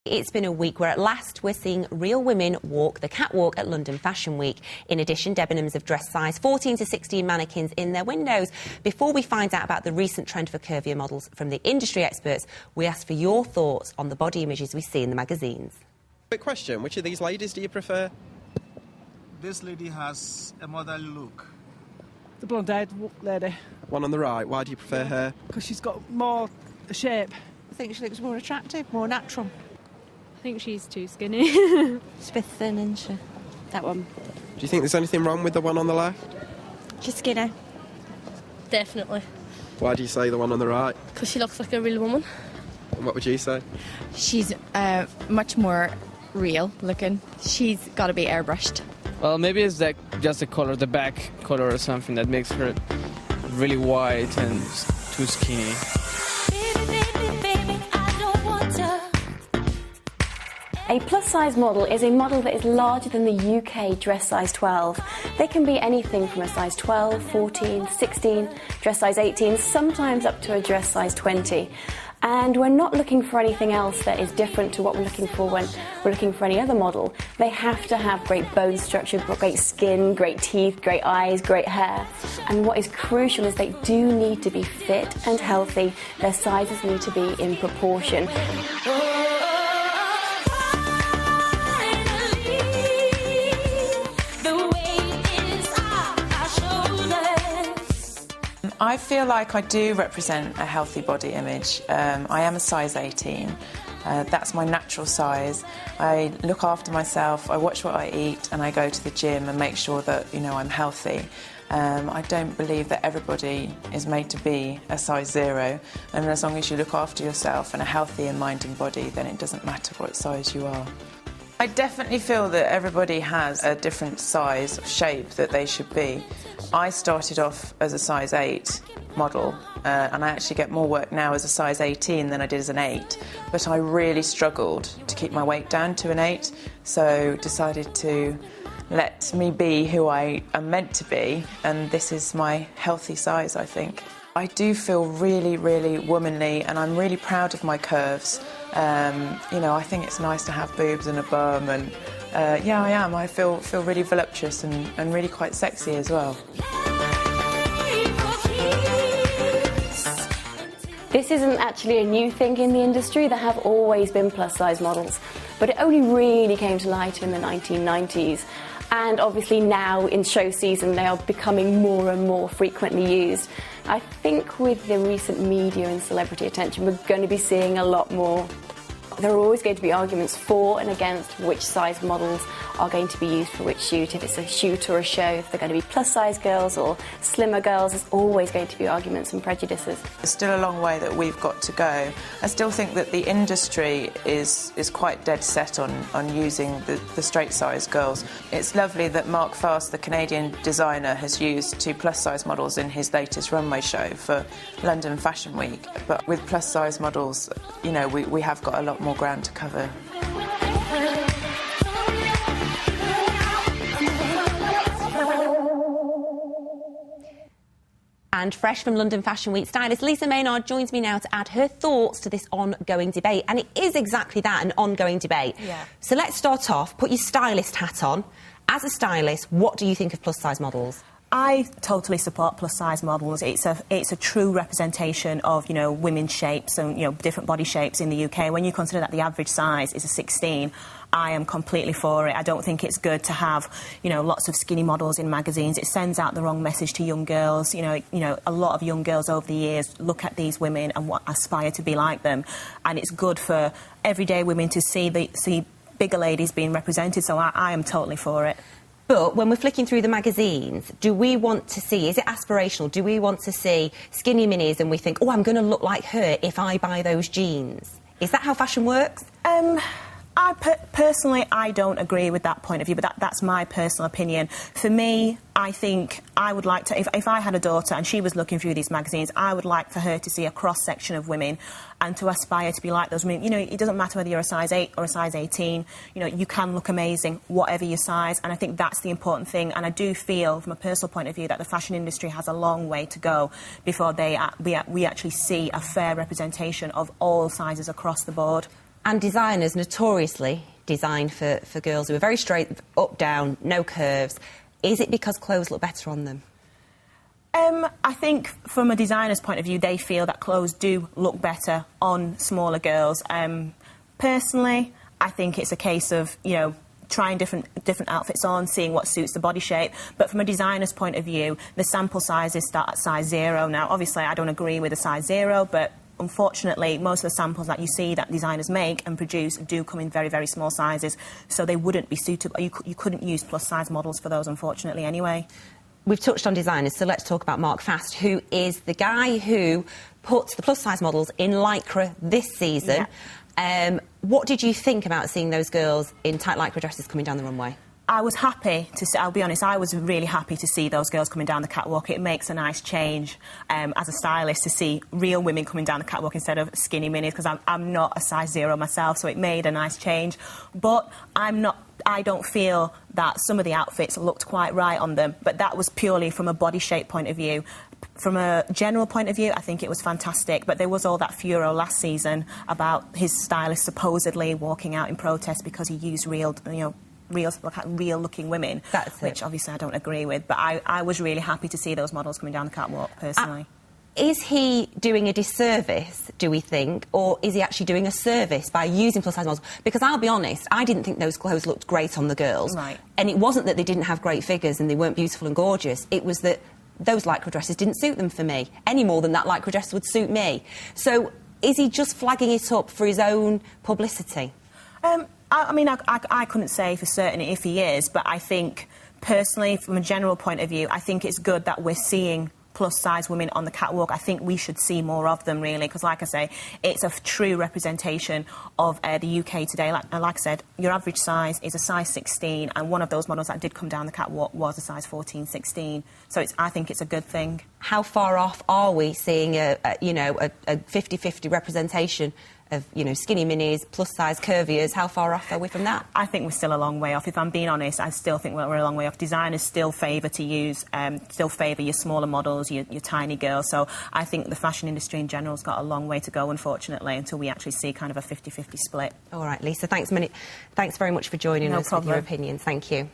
It's been a week where at last we're seeing real women walk the catwalk at London Fashion Week. In addition, Debenhams have dressed size 14 to 16 mannequins in their windows. Before we find out about the recent trend for curvier models from the industry experts, we asked for your thoughts on the body images we see in the magazines. Quick question, which of these ladies do you prefer? This lady has a motherly look. The blonde-haired lady. One on the right, why do you prefer her? Because she's got more shape. I think she looks more attractive, more natural. I think she's too skinny. She's a bit thin, isn't she? That one. Do you think there's anything wrong with the one on the left? She's skinny. Definitely. Why do you say the one on the right? Because she looks like a real woman. And what would you say? She's much more real looking. She's got to be airbrushed. Well, maybe it's that just the color, the back color or something that makes her really white and too skinny. A plus-size model is a model that is larger than the UK dress size 12. They can be anything from a size 12, 14, 16, dress size 18, sometimes up to a dress size 20. And we're not looking for anything else that is different to what we're looking for when we're looking for any other model. They have to have great bone structure, great skin, great teeth, great eyes, great hair. And what is crucial is they do need to be fit and healthy. Their sizes need to be in proportion. I feel like I do represent a healthy body image. I am a size 18. That's my natural size. I look after myself, I watch what I eat, and I go to the gym and make sure that, I'm healthy. I don't believe that everybody is made to be a size 0, and as long as you look after yourself and are healthy in mind and body, then it doesn't matter what size you are. I definitely feel that everybody has a different size, shape that they should be. I started off as a size 8 model, and I actually get more work now as a size 18 than I did as an 8, but I really struggled to keep my weight down to an 8, so decided to let me be who I am meant to be, and this is my healthy size, I think. I do feel really, really womanly, and I'm really proud of my curves. I think it's nice to have boobs and a bum, and yeah, I am. I feel really voluptuous and really quite sexy as well. This isn't actually a new thing in the industry. There have always been plus-size models, but it only really came to light in the 1990s. And obviously now in show season they are becoming more and more frequently used. I think with the recent media and celebrity attention we're going to be seeing a lot more. There are always going to be arguments for and against which size models are going to be used for which shoot. If it's a shoot or a show, if they're going to be plus-size girls or slimmer girls, there's always going to be arguments and prejudices. There's still a long way that we've got to go. I still think that the industry is quite dead set on using the straight-size girls. It's lovely that Mark Fast, the Canadian designer, has used 2 plus-size models in his latest runway show for London Fashion Week. But with plus-size models, we have got a lot more ground to cover. And fresh from London Fashion Week, stylist Lisa Maynard joins me now to add her thoughts to this ongoing debate. And it is exactly that, an ongoing debate. Yeah. So let's start off, put your stylist hat on. As a stylist, what do you think of plus-size models? I totally support plus-size models. It's a true representation of, women's shapes and, different body shapes in the UK. When you consider that the average size is a 16, I am completely for it. I don't think it's good to have, lots of skinny models in magazines. It sends out the wrong message to young girls. A lot of young girls over the years look at these women and aspire to be like them. And it's good for everyday women to see bigger ladies being represented. So I am totally for it. But when we're flicking through the magazines, do we want to see, is it aspirational, do we want to see skinny minis and we think, oh, I'm going to look like her if I buy those jeans? Is that how fashion works? Personally, I don't agree with that point of view, but that's my personal opinion. For me, I think I would like to, if I had a daughter and she was looking through these magazines, I would like for her to see a cross-section of women and to aspire to be like those women. It doesn't matter whether you're a size 8 or a size 18, you can look amazing, whatever your size, and I think that's the important thing. And I do feel, from a personal point of view, that the fashion industry has a long way to go before we actually see a fair representation of all sizes across the board. And designers notoriously design for girls who are very straight, up, down, no curves. Is it because clothes look better on them? I think from a designer's point of view, they feel that clothes do look better on smaller girls. Personally, I think it's a case of, you know, trying different outfits on, seeing what suits the body shape. But from a designer's point of view, the sample sizes start at size 0. Now, obviously, I don't agree with a size 0, but unfortunately, most of the samples that you see that designers make and produce do come in very, very small sizes, so they wouldn't be suitable. You couldn't use plus-size models for those, unfortunately, anyway. We've touched on designers, so let's talk about Mark Fast, who is the guy who puts the plus-size models in Lycra this season. Yeah. What did you think about seeing those girls in tight Lycra dresses coming down the runway? I was happy to see, I'll be honest, I was really happy to see those girls coming down the catwalk. It makes a nice change as a stylist to see real women coming down the catwalk instead of skinny minis, because I'm not a size 0 myself, so it made a nice change. But I don't feel that some of the outfits looked quite right on them, but that was purely from a body shape point of view. From a general point of view, I think it was fantastic, but there was all that furor last season about his stylist supposedly walking out in protest because he used real-looking women, which obviously I don't agree with. But I was really happy to see those models coming down the catwalk, personally. Is he doing a disservice, do we think, or is he actually doing a service by using plus-size models? Because I'll be honest, I didn't think those clothes looked great on the girls. Right. And it wasn't that they didn't have great figures and they weren't beautiful and gorgeous. It was that those Lycra dresses didn't suit them for me, any more than that Lycra dress would suit me. So is he just flagging it up for his own publicity? I mean, I couldn't say for certain if he is, but I think, personally, from a general point of view, I think it's good that we're seeing plus-size women on the catwalk. I think we should see more of them, really, because, like I say, it's a true representation of the UK today. Like I said, your average size is a size 16, and one of those models that did come down the catwalk was a size 14, 16. So I think it's a good thing. How far off are we seeing a 50-50 representation of, you know, skinny minis, plus-size curviers? How far off are we from that? I think we're still a long way off. If I'm being honest, I still think we're a long way off. Designers still favour your smaller models, your tiny girls. So I think the fashion industry in general has got a long way to go, unfortunately, until we actually see kind of a 50-50 split. All right, Lisa, thanks very much for joining us with your opinions. Thank you.